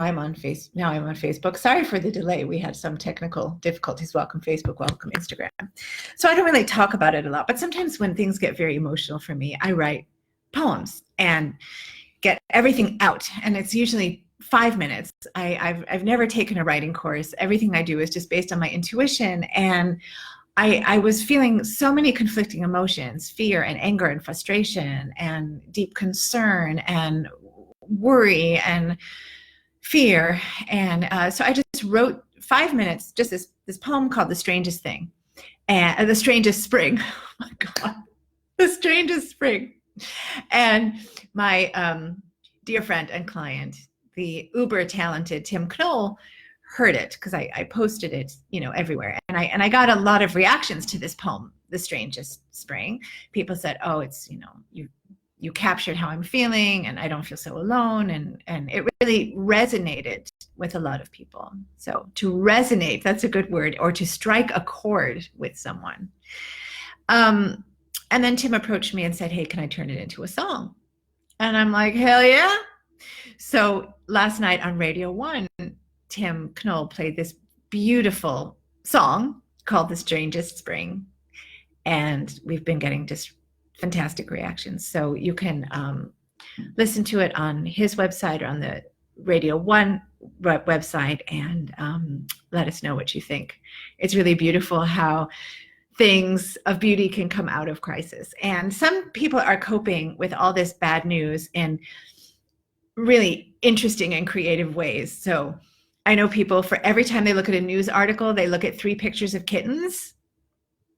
I'm on Facebook. Sorry for the delay. We had some technical difficulties. Welcome Facebook, welcome Instagram. So I don't really talk about it a lot, but sometimes when things get very emotional for me, I write poems and get everything out. And it's usually 5 minutes. I've never taken a writing course. Everything I do is just based on my intuition. And I was feeling so many conflicting emotions, fear and anger and frustration and deep concern and worry and fear. And so I just wrote 5 minutes, just this poem called The Strangest Thing, and The Strangest Spring. Oh my God, The Strangest Spring. And my dear friend and client, the uber talented Tim Knoll, heard it because I posted it, everywhere. And I got a lot of reactions to this poem, The Strangest Spring. People said, oh, it's, you captured how I'm feeling and I don't feel so alone. And it really resonated with a lot of people. So to resonate, that's a good word, or to strike a chord with someone. And then Tim approached me and said, hey, can I turn it into a song? And I'm like, hell yeah. So last night on Radio 1, Tim Knoll played this beautiful song called The Strangest Spring. And we've been getting just fantastic reactions. So you can listen to it on his website or on the Radio 1 website and let us know what you think. It's really beautiful how things of beauty can come out of crisis. And some people are coping with all this bad news in really interesting and creative ways. So I know people, for every time they look at a news article, they look at 3 pictures of kittens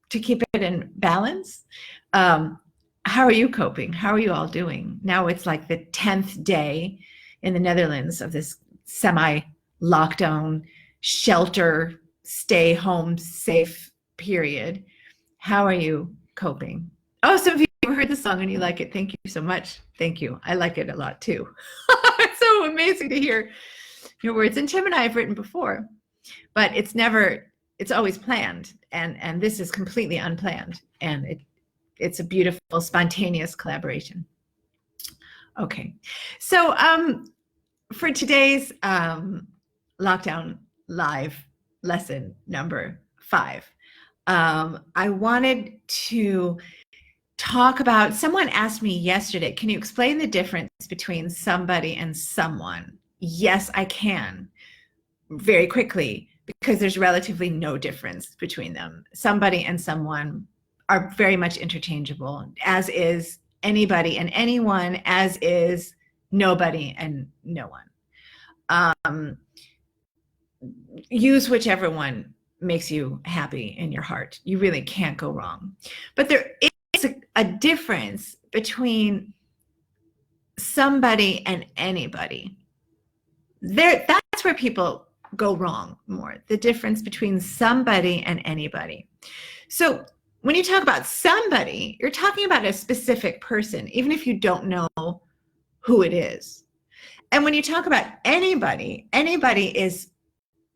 to keep it in balance. How are you coping? How are you all doing? Now it's like the 10th day in the Netherlands of this semi-lockdown, shelter, stay home safe period. How are you coping? Oh, some of you heard the song and you like it. Thank you so much. Thank you. I like it a lot too. It's so amazing to hear your words. And Tim and I have written before, but it's always planned. And this is completely unplanned. And it's a beautiful, spontaneous collaboration. Okay. So for today's Lockdown Live lesson number 5, I wanted to talk about, someone asked me yesterday, can you explain the difference between somebody and someone? Yes, I can, very quickly, because there's relatively no difference between them. Somebody and someone are very much interchangeable, as is anybody and anyone, as is nobody and no one. Use whichever one makes you happy in your heart. You really can't go wrong. But there is a difference between somebody and anybody. That's where people go wrong more, the difference between somebody and anybody. So when you talk about somebody, you're talking about a specific person, even if you don't know who it is. And when you talk about anybody is,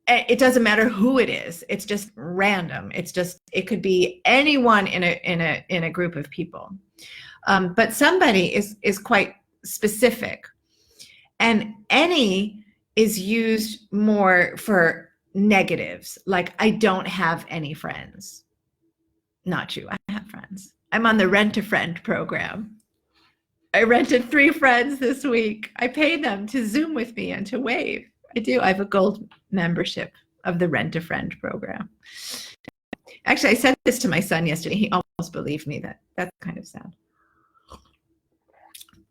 it doesn't matter who it is. It's just random. It could be anyone in a group of people. But somebody is quite specific. And any is used more for negatives, like I don't have any friends. Not true, I have friends. I'm on the Rent-a-Friend program. I rented 3 friends this week. I paid them to Zoom with me and to wave. I do, I have a gold membership of the Rent-a-Friend program. Actually, I said this to my son yesterday. He almost believed me. That's kind of sad.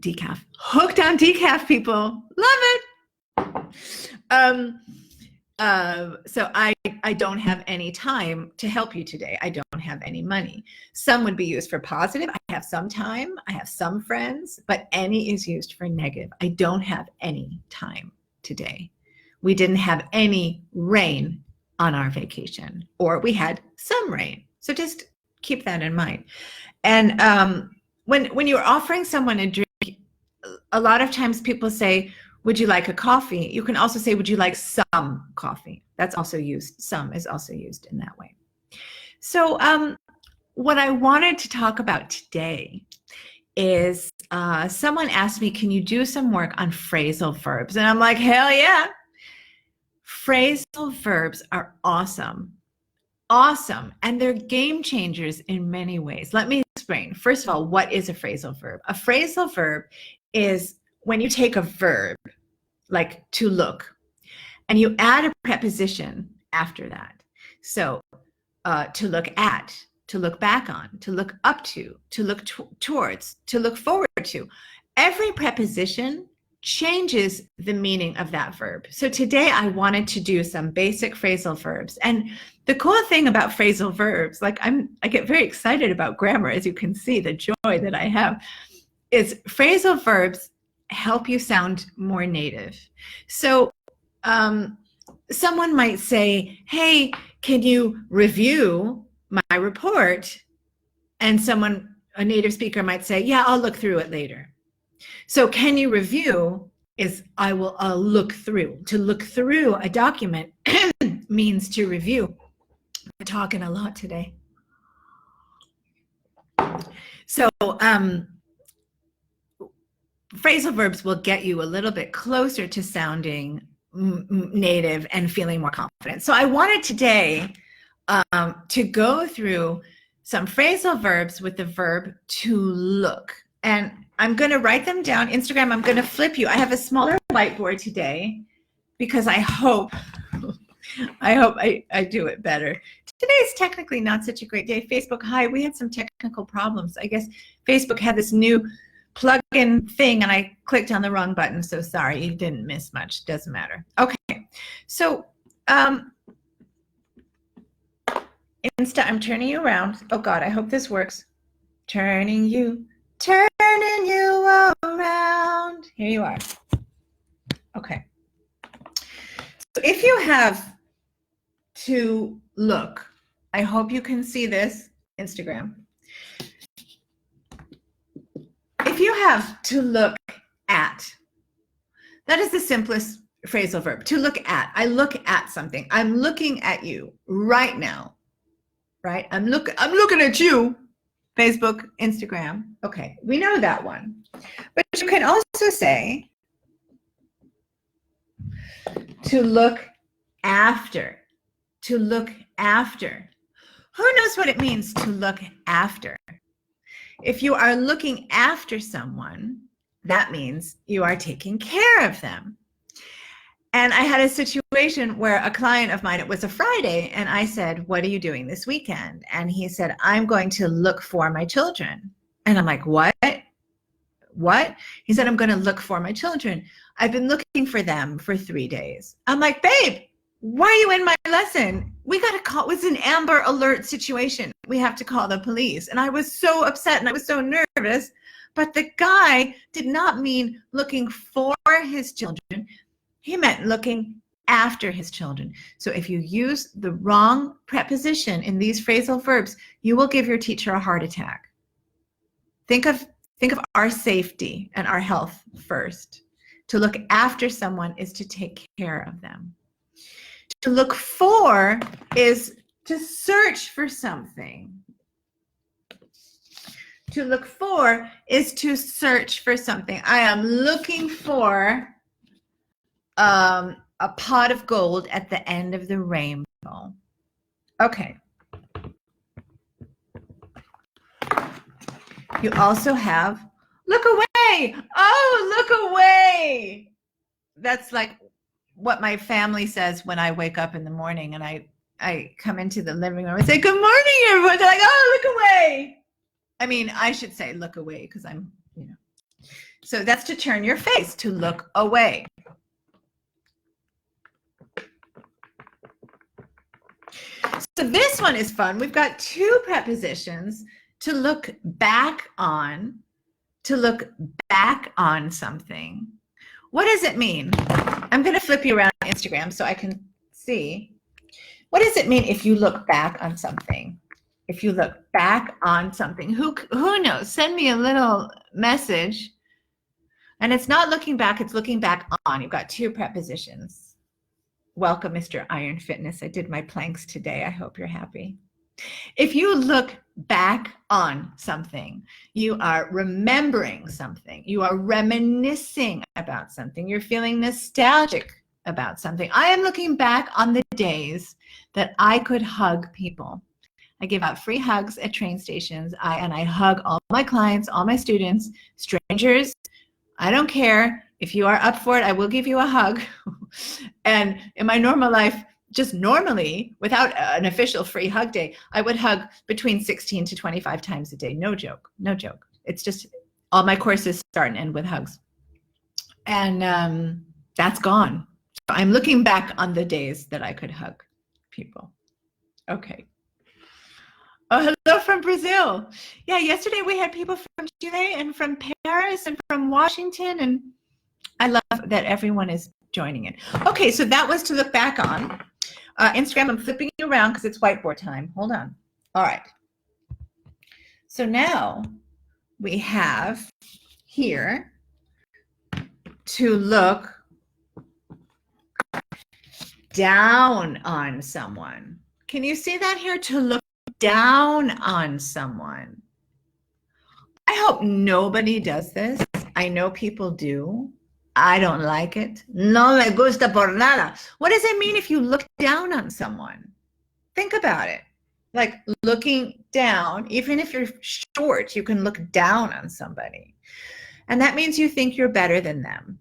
Decaf. Hooked on decaf, people. Love it. So I don't have any time to help you today. I don't have any money. Some would be used for positive. I have some time. I have some friends, but any is used for negative. I don't have any time today. We didn't have any rain on our vacation, or we had some rain. So just keep that in mind. And when you're offering someone a drink, a lot of times people say, would you like a coffee? You can also say, would you like some coffee? That's also used. Some is also used in that way. So what I wanted to talk about today is someone asked me, can you do some work on phrasal verbs? And I'm like, hell yeah. Phrasal verbs are awesome. Awesome. And they're game changers in many ways. Let me explain. First of all, what is a phrasal verb? A phrasal verb is when you take a verb, like to look, and you add a preposition after that. So to look at, to look back on, to look up to look towards, to look forward to. Every preposition changes the meaning of that verb. So today I wanted to do some basic phrasal verbs. And the cool thing about phrasal verbs, like I get very excited about grammar, as you can see, the joy that I have, is phrasal verbs help you sound more native. So someone might say, hey, can you review my report? And a native speaker might say, yeah, I'll look through it later. So can you review is I'll look through. To look through a document means to review. I'm talking a lot today. So phrasal verbs will get you a little bit closer to sounding native and feeling more confident. So I wanted today to go through some phrasal verbs with the verb to look. And I'm going to write them down. Instagram, I'm going to flip you. I have a smaller whiteboard today because I hope I do it better. Today's technically not such a great day. Facebook, hi, we had some technical problems. I guess Facebook had this new plug-in thing and I clicked on the wrong button. So sorry, you didn't miss much. Doesn't matter. Okay. So Insta, I'm turning you around. Oh God, I hope this works. Turning you around. Here you are. Okay. So if you have to look, I hope you can see this, Instagram. If you have to look at, that is the simplest phrasal verb, to look at. I look at something. I'm looking at you right now, right? I'm looking at you. Facebook, Instagram. Okay, we know that one. But you can also say to look after. To look after. Who knows what it means to look after? If you are looking after someone, that means you are taking care of them. And I had a situation where a client of mine, it was a Friday, and I said, what are you doing this weekend? And he said, I'm going to look for my children. And I'm like, what? What? He said, I'm going to look for my children. I've been looking for them for 3 days. I'm like, babe, why are you in my lesson? We got to call, it was an Amber Alert situation. We have to call the police. And I was so upset and I was so nervous, but the guy did not mean looking for his children. He meant looking after his children. So if you use the wrong preposition in these phrasal verbs, you will give your teacher a heart attack. Think of our safety and our health first. To look after someone is to take care of them. To look for is to search for something. To look for is to search for something. I am looking for a pot of gold at the end of the rainbow. Okay. You also have look away. Oh, look away. That's like what my family says when I wake up in the morning and I come into the living room and say, good morning, everyone. They're like, oh, look away. I mean, I should say look away because I'm, So that's to turn your face, to look away. So this one is fun. We've got two prepositions, to look back on, to look back on something. What does it mean? I'm going to flip you around on Instagram so I can see. What does it mean if you look back on something? If you look back on something, who knows? Send me a little message. And it's not looking back, it's looking back on. You've got two prepositions. Welcome, Mr. Iron Fitness. I did my planks today. I hope you're happy. If you look back on something, you are remembering something. You are reminiscing about something. You're feeling nostalgic about something. I am looking back on the days that I could hug people. I give out free hugs at train stations. I hug all my clients, all my students, strangers. I don't care. If you are up for it, I will give you a hug. And in my normal life, just normally, without an official free hug day, I would hug between 16 to 25 times a day. No joke. No joke. It's just all my courses start and end with hugs. And that's gone. So I'm looking back on the days that I could hug people. Okay. Oh, hello from Brazil. Yeah, yesterday we had people from Chile and from Paris and from Washington, and I love that everyone is joining in. Okay, so that was to look back on. Instagram, I'm flipping you around because it's whiteboard time. Hold on. All right. So now we have here to look down on someone. Can you see that here? To look down on someone. I hope nobody does this. I know people do. I don't like it. No me gusta por nada. What does it mean if you look down on someone? Think about it. Like looking down, even if you're short, you can look down on somebody. And that means you think you're better than them.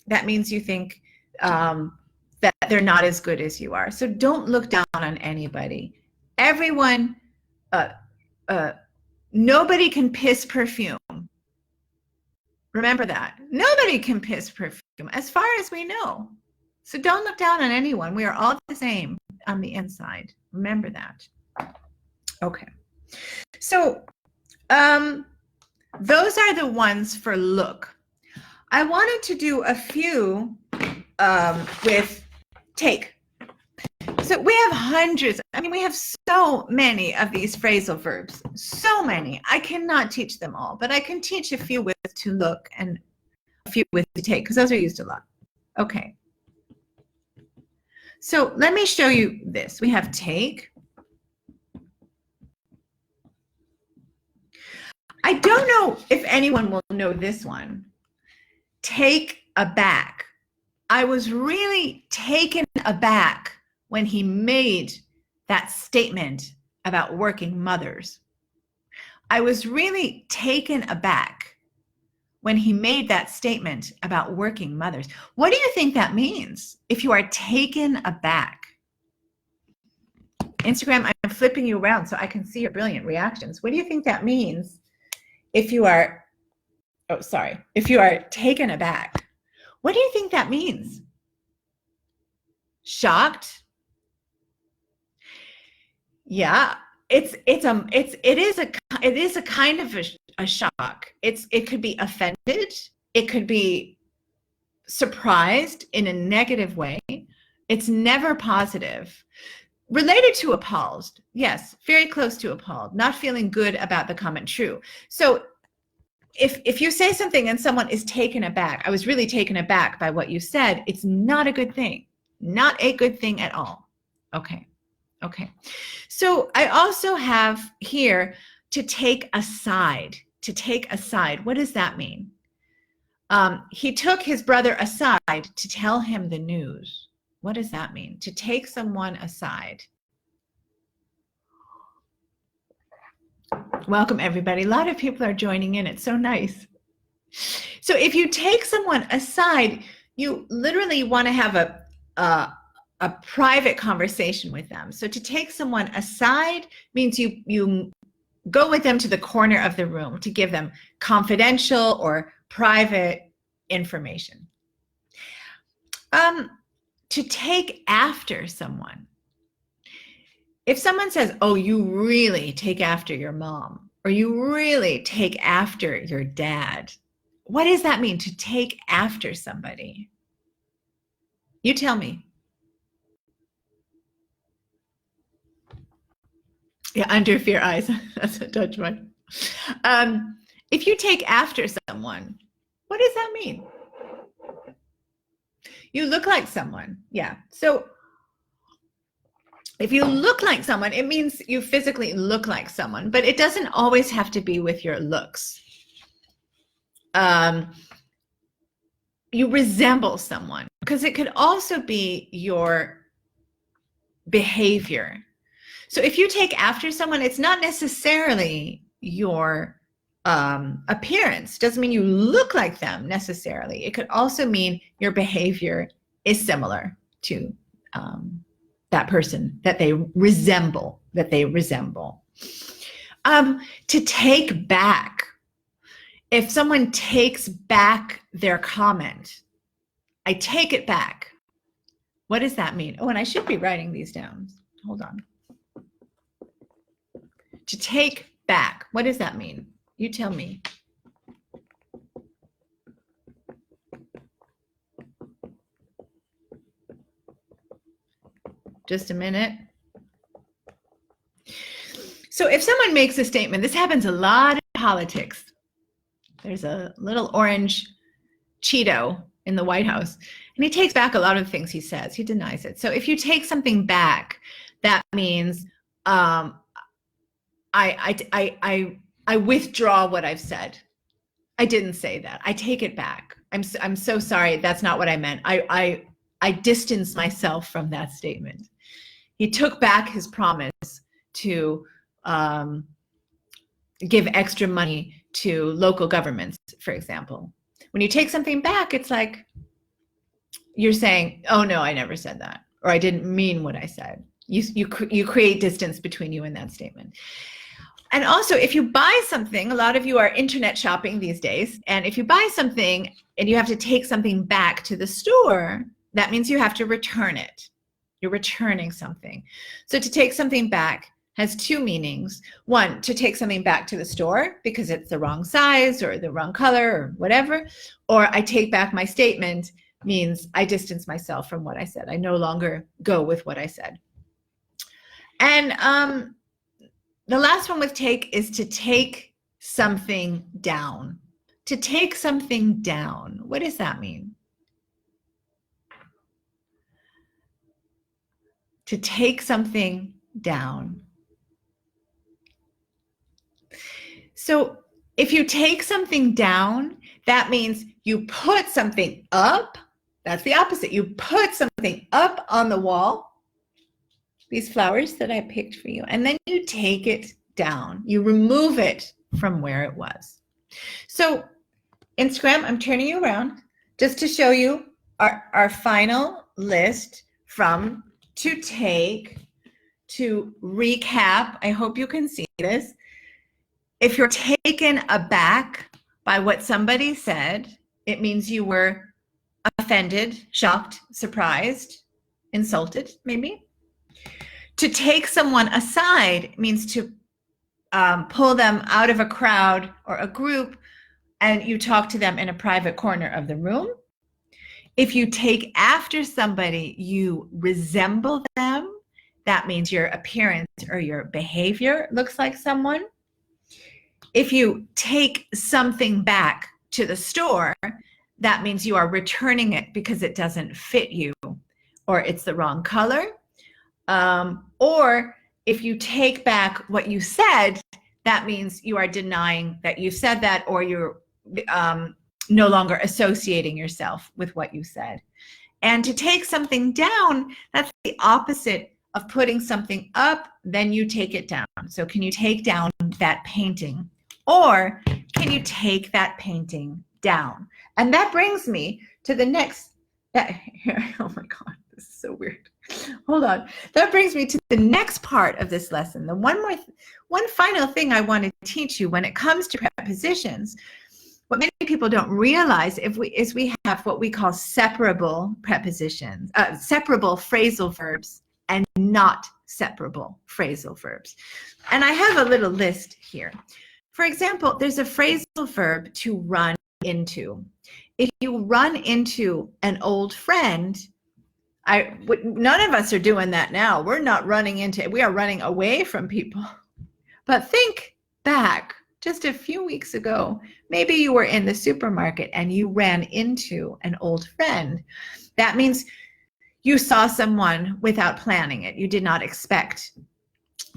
That means you think that they're not as good as you are. So don't look down on anybody. Everyone, nobody can piss perfume. Remember that. Nobody can piss perfume as far as we know. So don't look down on anyone. We are all the same on the inside. Remember that. Okay. So those are the ones for look. I wanted to do a few with take. So we have hundreds. I mean, we have so many of these phrasal verbs. So many. I cannot teach them all, but I can teach a few with to look and a few with to take, because those are used a lot. Okay. So let me show you this. We have take. I don't know if anyone will know this one. Take aback. I was really taken aback when he made that statement about working mothers. I was really taken aback when he made that statement about working mothers. What do you think that means if you are taken aback? Instagram, I'm flipping you around so I can see your brilliant reactions. What do you think that means if you are, if you are taken aback? What do you think that means? Shocked? Yeah, it is a kind of a shock. It could be offended. It could be surprised in a negative way. It's never positive. Related to appalled, yes, very close to appalled. Not feeling good about the comment. True. So if you say something and someone is taken aback, I was really taken aback by what you said. It's not a good thing. Not a good thing at all. Okay. Okay, so I also have here to take aside. To take aside, what does that mean? He took his brother aside to tell him the news. What does that mean? To take someone aside. Welcome, everybody. A lot of people are joining in. It's so nice. So if you take someone aside, you literally want to have a private conversation with them. So to take someone aside means you go with them to the corner of the room to give them confidential or private information. To take after someone. If someone says, oh, you really take after your mom, or you really take after your dad, what does that mean, to take after somebody? You tell me. Yeah, under fear eyes. That's a Dutch one. If you take after someone, what does that mean? You look like someone. Yeah. So if you look like someone, it means you physically look like someone, but it doesn't always have to be with your looks. You resemble someone. because it could also be your behavior. So if you take after someone, it's not necessarily your appearance. Doesn't mean you look like them necessarily. It could also mean your behavior is similar to that person, that they resemble. To take back. If someone takes back their comment, I take it back. What does that mean? Oh, and I should be writing these down. Hold on. To take back, what does that mean? You tell me. Just a minute. So if someone makes a statement, this happens a lot in politics. There's a little orange Cheeto in the White House, and he takes back a lot of things he says. He denies it. So if you take something back, that means I withdraw what I've said. I didn't say that. I take it back. I'm so sorry. That's not what I meant. I distance myself from that statement. He took back his promise to give extra money to local governments, for example. When you take something back, it's like you're saying, oh no, I never said that, or I didn't mean what I said. You create distance between you and that statement. And also, if you buy something, a lot of you are internet shopping these days, and if you buy something and you have to take something back to the store, that means you have to return it. You're returning something. So to take something back has two meanings. One, to take something back to the store because it's the wrong size or the wrong color or whatever. Or I take back my statement means I distance myself from what I said. I no longer go with what I said. And the last one with take is to take something down. To take something down. What does that mean? To take something down. So if you take something down, that means you put something up. That's the opposite. You put something up on the wall, these flowers that I picked for you, and then you take it down. You remove it from where it was. So Instagram, I'm turning you around just to show you our final list from to take, to recap. I hope you can see this. If you're taken aback by what somebody said, it means you were offended, shocked, surprised, insulted, maybe. To take someone aside means to pull them out of a crowd or a group, and you talk to them in a private corner of the room. If you take after somebody, you resemble them. That means your appearance or your behavior looks like someone. If you take something back to the store, that means you are returning it because it doesn't fit you, or it's the wrong color. Or if you take back what you said, that means you are denying that you said that, or you're no longer associating yourself with what you said. And to take something down, that's the opposite of putting something up, then you take it down. So can you take down that painting? Or can you take that painting down? And that brings me to the next, oh my God, this is so weird. Hold on. That brings me to the next part of this lesson. The one final thing I want to teach you when it comes to prepositions. What many people don't realize is we have what we call separable prepositions, separable phrasal verbs, and not separable phrasal verbs. And I have a little list here. For example, there's a phrasal verb to run into. If you run into an old friend, none of us are doing that now. We're not running into, we are running away from people. But think back just a few weeks ago, maybe you were in the supermarket and you ran into an old friend. That means you saw someone without planning it. You did not expect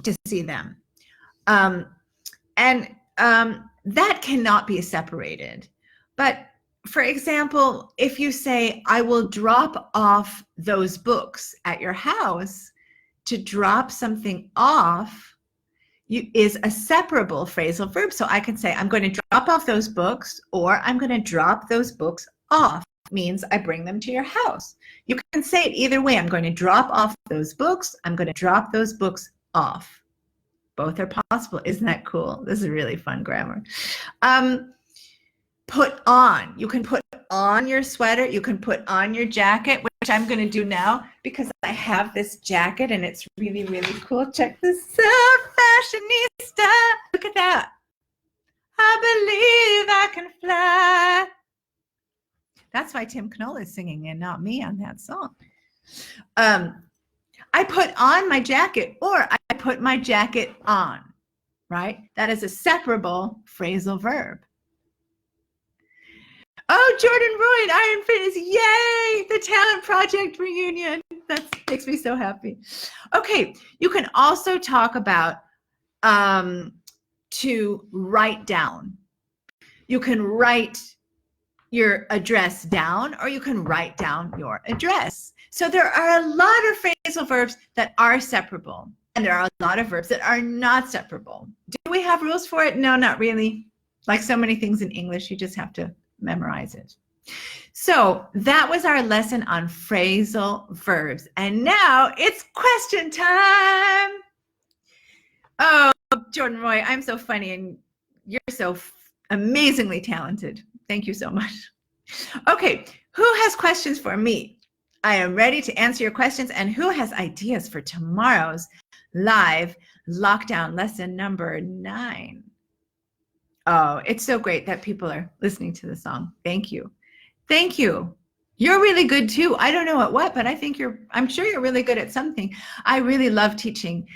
to see them. That cannot be separated. But for example, if you say, I will drop off those books at your house, to drop something off is a separable phrasal verb. So I can say, I'm going to drop off those books, or I'm going to drop those books off. Means I bring them to your house. You can say it either way. I'm going to drop off those books. I'm going to drop those books off. Both are possible. Isn't that cool? This is really fun grammar. Put on. You can put on your sweater. You can put on your jacket, which I'm going to do now because I have this jacket and it's really, really cool. Check this out, fashionista. Look at that. I believe I can fly. That's why Tim Knoll is singing and not me on that song. I put on my jacket, or I put my jacket on, right? That is a separable phrasal verb. Oh, Jordan Royd, Iron Fitness, yay! The Talent Project reunion. That makes me so happy. Okay, you can also talk about to write down. You can write your address down, or you can write down your address. So there are a lot of phrasal verbs that are separable, and there are a lot of verbs that are not separable. Do we have rules for it? No, not really. Like so many things in English, you just have to memorize it. So that was our lesson on phrasal verbs. And now it's question time. Oh, Jordan Roy, I'm so funny and you're so amazingly talented. Thank you so much. Okay, who has questions for me? I am ready to answer your questions. And who has ideas for tomorrow's live lockdown lesson number 9? Oh, it's so great that people are listening to the song. Thank you. Thank you. You're really good too. I don't know at what, but I'm sure you're really good at something. I really love teaching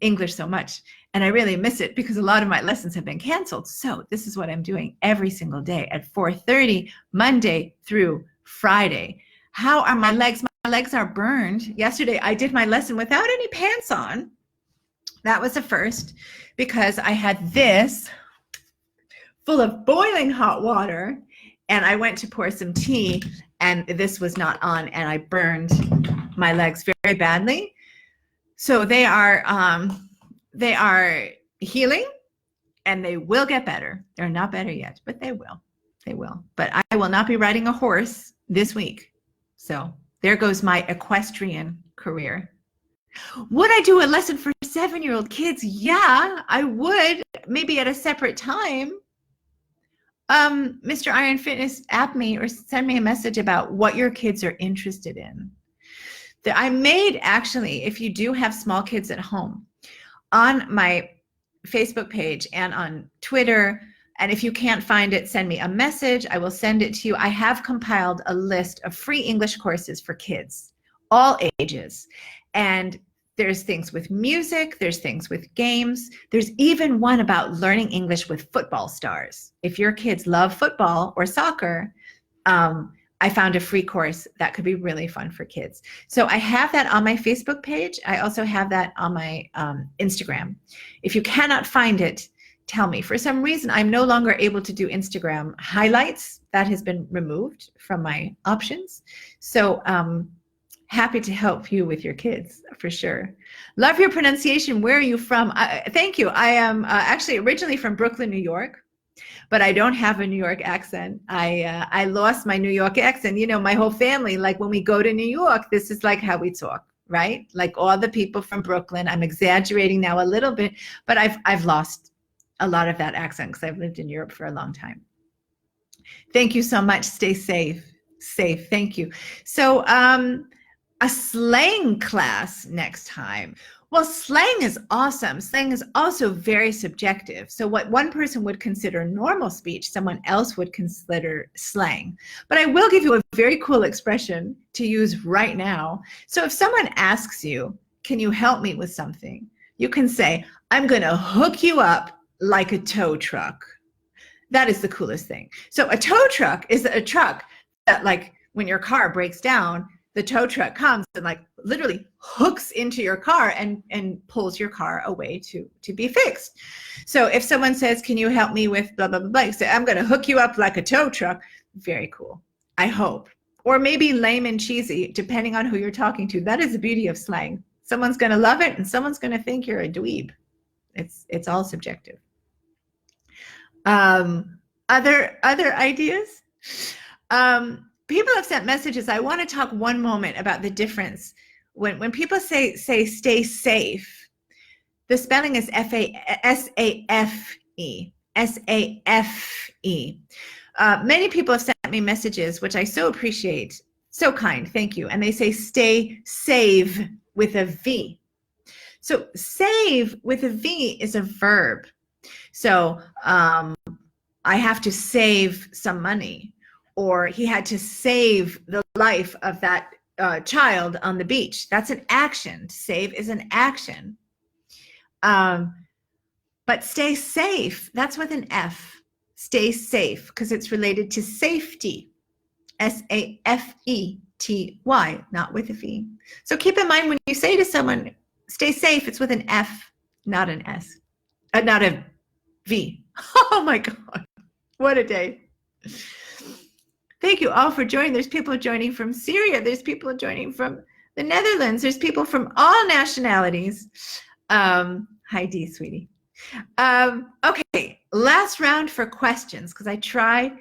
English so much, and I really miss it because a lot of my lessons have been canceled. So this is what I'm doing every single day at 4:30, Monday through Friday. How are my legs? My legs are burned. Yesterday, I did my lesson without any pants on. That was a first because I had this full of boiling hot water, and I went to pour some tea, and this was not on, and I burned my legs very badly. So they are healing, and they will get better. They're not better yet, but they will. They will. But I will not be riding a horse this week. So there goes my equestrian career. Would I do a lesson for 7-year-old kids? Yeah, I would, maybe at a separate time. Mr. Iron Fitness, app me or send me a message about what your kids are interested in. I made, actually, if you do have small kids at home, on my Facebook page and on Twitter, and if you can't find it, send me a message. I will send it to you. I have compiled a list of free English courses for kids, all ages. And there's things with music, there's things with games, there's even one about learning English with football stars. If your kids love football or soccer, I found a free course that could be really fun for kids. So I have that on my Facebook page. I also have that on my Instagram. If you cannot find it, tell me. For some reason, I'm no longer able to do Instagram highlights. That has been removed from my options. So happy to help you with your kids, for sure. Love your pronunciation. Where are you from? Thank you. I am actually originally from Brooklyn, New York, but I don't have a New York accent. I lost my New York accent. You know, my whole family, like when we go to New York, this is like how we talk, right? Like all the people from Brooklyn. I'm exaggerating now a little bit, but I've lost a lot of that accent because I've lived in Europe for a long time. Thank you so much. Stay safe. Safe. Thank you. So, a slang class next time. Well, slang is awesome. Slang is also very subjective. So what one person would consider normal speech, someone else would consider slang. But I will give you a very cool expression to use right now. So if someone asks you, can you help me with something? You can say, I'm going to hook you up like a tow truck. That is the coolest thing. So a tow truck is a truck that, like, when your car breaks down, the tow truck comes and like literally hooks into your car and pulls your car away to be fixed. So if someone says, can you help me with blah, blah, blah, blah, say, I'm going to hook you up like a tow truck. very cool. I hope. Or maybe lame and cheesy, depending on who you're talking to. That is the beauty of slang. Someone's going to love it and someone's going to think you're a dweeb. It's all subjective. Other ideas? People have sent messages. I want to talk one moment about the difference. When people say stay safe, the spelling is S-A-F-E. S-A-F-E. Many people have sent me messages, which I so appreciate. So kind, thank you. And they say stay save with a V. So save with a V is a verb. So I have to save some money, or he had to save the life of that child on the beach. That's an action. Save is an action. But stay safe, that's with an F. Stay safe, because it's related to safety. S-A-F-E-T-Y, not with a V. So keep in mind when you say to someone, stay safe, it's with an F, not an S. Not a V. Oh my God, what a day. Thank you all for joining. There's people joining from Syria. There's people joining from the Netherlands. There's people from all nationalities. Hi, Dee, sweetie. Okay, last round for questions, because I try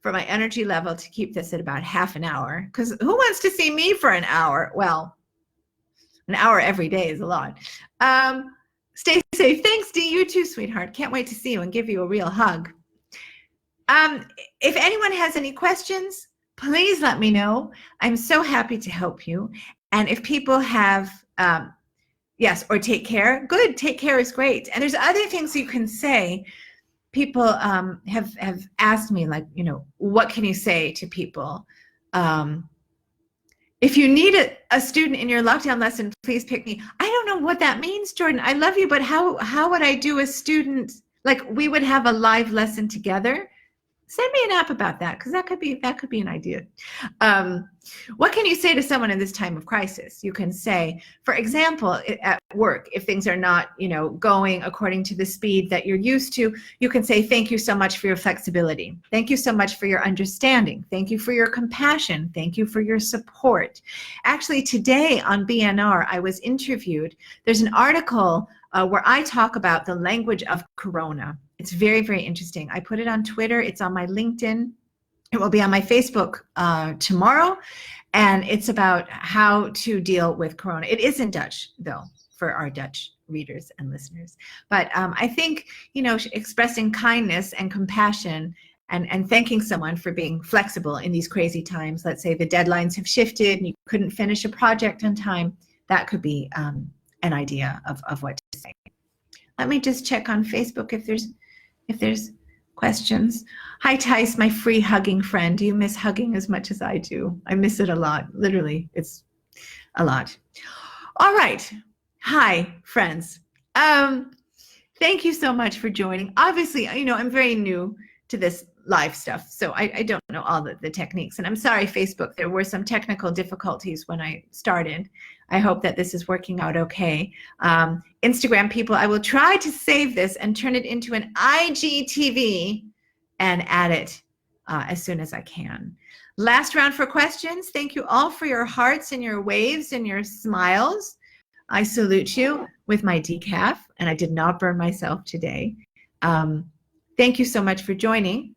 for my energy level to keep this at about half an hour, because who wants to see me for an hour? Well, an hour every day is a lot. Stay safe. Thanks, Dee. You too, sweetheart. Can't wait to see you and give you a real hug. If anyone has any questions, please let me know. I'm so happy to help you. And if people have, yes, or take care, good, take care is great. And there's other things you can say. People have asked me, like, you know, what can you say to people? If you need a student in your lockdown lesson, please pick me. I don't know what that means, Jordan. I love you, but how would I do a student? Like, we would have a live lesson together. Send me an app about that, because that could be an idea. What can you say to someone in this time of crisis? You can say, for example, at work, if things are not, you know, going according to the speed that you're used to, you can say, thank you so much for your flexibility. Thank you so much for your understanding. Thank you for your compassion. Thank you for your support. Actually, today on BNR, I was interviewed. There's an article where I talk about the language of Corona. It's very, very interesting. I put it on Twitter. It's on my LinkedIn. It will be on my Facebook tomorrow. And it's about how to deal with Corona. It is in Dutch, though, for our Dutch readers and listeners. But I think, you know, expressing kindness and compassion and thanking someone for being flexible in these crazy times. Let's say the deadlines have shifted and you couldn't finish a project on time. That could be an idea of what to say. Let me just check on Facebook if there's questions. Hi, Tice, my free hugging friend. Do you miss hugging as much as I do? I miss it a lot. Literally, it's a lot. All right. Hi, friends. Thank you so much for joining. Obviously, you know, I'm very new to this live stuff, so I don't know all the techniques. And I'm sorry, Facebook, there were some technical difficulties when I started. I hope that this is working out okay. Instagram people, I will try to save this and turn it into an IGTV and add it as soon as I can. Last round for questions. Thank you all for your hearts and your waves and your smiles. I salute you with my decaf, and I did not burn myself today. Thank you so much for joining.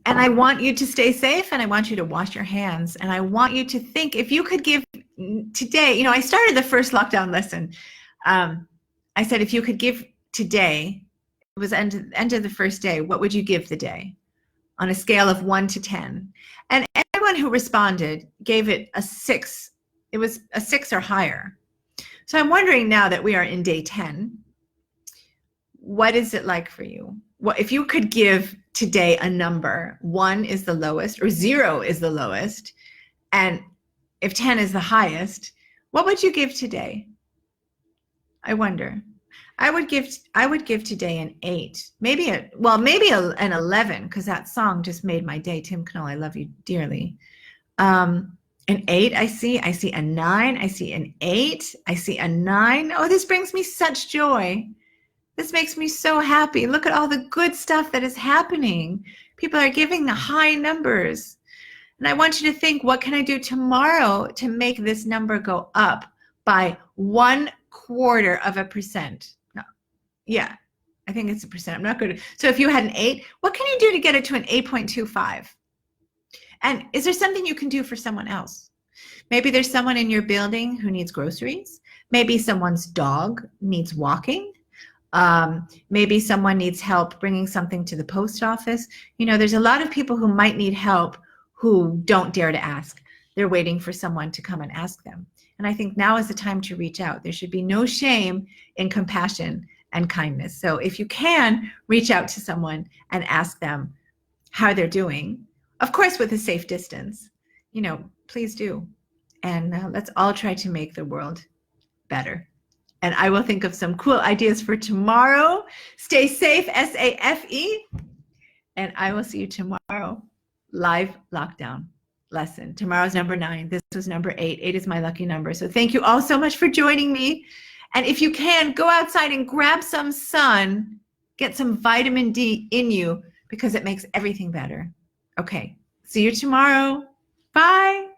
And I want you to stay safe, and I want you to wash your hands, and I want you to think, if you could give today, you know, I started the first lockdown lesson. I said, if you could give today, it was end of the first day, what would you give the day on a scale of 1 to 10? And everyone who responded gave it a 6. It was a 6 or higher. So I'm wondering, now that we are in day 10, what is it like for you? What if you could give today a number? 1 is the lowest, or 0 is the lowest, and if 10 is the highest, what would you give today? I wonder. I would give today an 8, maybe an 11, because that song just made my day. Tim Knoll, I love you dearly. An 8, I see a 9, I see an 8, I see a 9. Oh, this brings me such joy. This makes me so happy. Look at all the good stuff that is happening. People are giving the high numbers. And I want you to think, what can I do tomorrow to make this number go up by 1/4%? No, yeah, I think it's a percent. I'm not good. So if you had an 8, what can you do to get it to an 8.25? And is there something you can do for someone else? Maybe there's someone in your building who needs groceries. Maybe someone's dog needs walking. Maybe someone needs help bringing something to the post office. You know, there's a lot of people who might need help who don't dare to ask. They're waiting for someone to come and ask them. And I think now is the time to reach out. There should be no shame in compassion and kindness. So if you can, reach out to someone and ask them how they're doing. Of course, with a safe distance. You know, please do. And let's all try to make the world better. And I will think of some cool ideas for tomorrow. Stay safe, SAFE. And I will see you tomorrow. Live lockdown lesson. Tomorrow's number 9. This was number 8. 8 is my lucky number. So thank you all so much for joining me. And if you can, go outside and grab some sun. Get some vitamin D in you because it makes everything better. Okay. See you tomorrow. Bye.